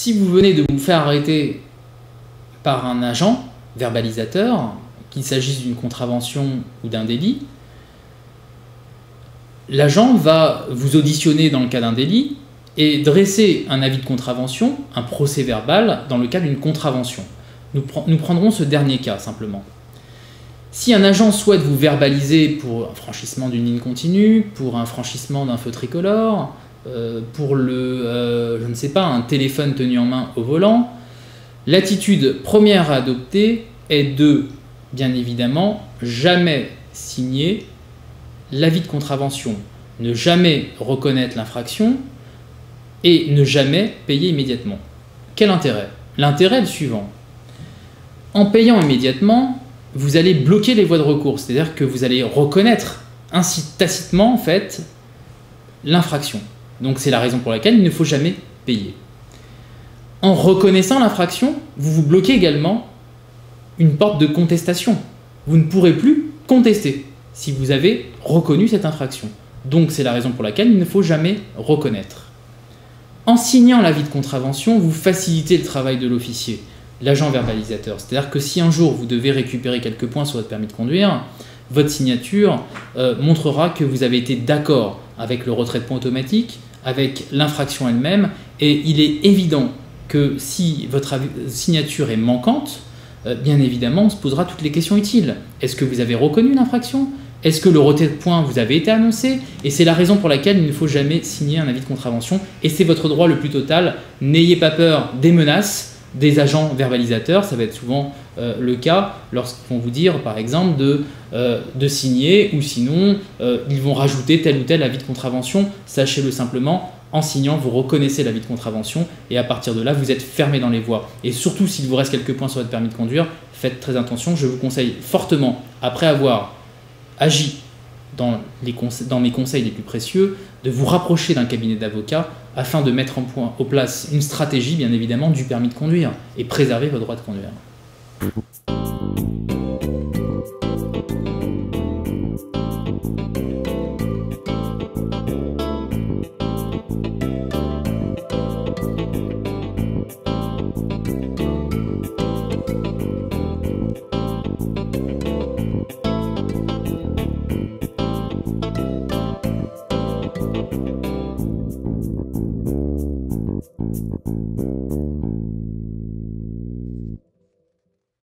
Si vous venez de vous faire arrêter par un agent verbalisateur, qu'il s'agisse d'une contravention ou d'un délit, l'agent va vous auditionner dans le cas d'un délit et dresser un avis de contravention, un procès verbal, dans le cas d'une contravention. Nous prendrons ce dernier cas, simplement. Si un agent souhaite vous verbaliser pour un franchissement d'une ligne continue, pour un franchissement d'un feu tricolore, pour je ne sais pas, un téléphone tenu en main au volant, l'attitude première à adopter est de, bien évidemment, jamais signer l'avis de contravention, ne jamais reconnaître l'infraction et ne jamais payer immédiatement. Quel intérêt? L'intérêt est le suivant. En payant immédiatement, vous allez bloquer les voies de recours, c'est-à-dire que vous allez reconnaître ainsi tacitement en fait l'infraction. Donc c'est la raison pour laquelle il ne faut jamais payer. En reconnaissant l'infraction, vous vous bloquez également une porte de contestation. Vous ne pourrez plus contester si vous avez reconnu cette infraction. Donc c'est la raison pour laquelle il ne faut jamais reconnaître. En signant l'avis de contravention, vous facilitez le travail de l'officier, l'agent verbalisateur. C'est-à-dire que si un jour vous devez récupérer quelques points sur votre permis de conduire, votre signature montrera que vous avez été d'accord avec le retrait de points automatique, avec l'infraction elle-même, et il est évident que si votre signature est manquante, bien évidemment, on se posera toutes les questions utiles. Est-ce que vous avez reconnu l'infraction? Est-ce que le retrait de points vous avait été annoncé? Et c'est la raison pour laquelle il ne faut jamais signer un avis de contravention, et c'est votre droit le plus total. N'ayez pas peur des menaces des agents verbalisateurs, ça va être souvent le cas lorsqu'ils vont vous dire par exemple de signer, ou sinon ils vont rajouter tel ou tel avis de contravention. Sachez-le simplement, en signant vous reconnaissez l'avis de contravention et à partir de là vous êtes fermé dans les voies. Et surtout s'il vous reste quelques points sur votre permis de conduire, faites très attention. Je vous conseille fortement, après avoir agi dans mes conseils les plus précieux, de vous rapprocher d'un cabinet d'avocats afin de mettre en place une stratégie, bien évidemment, du permis de conduire et préserver votre droit de conduire.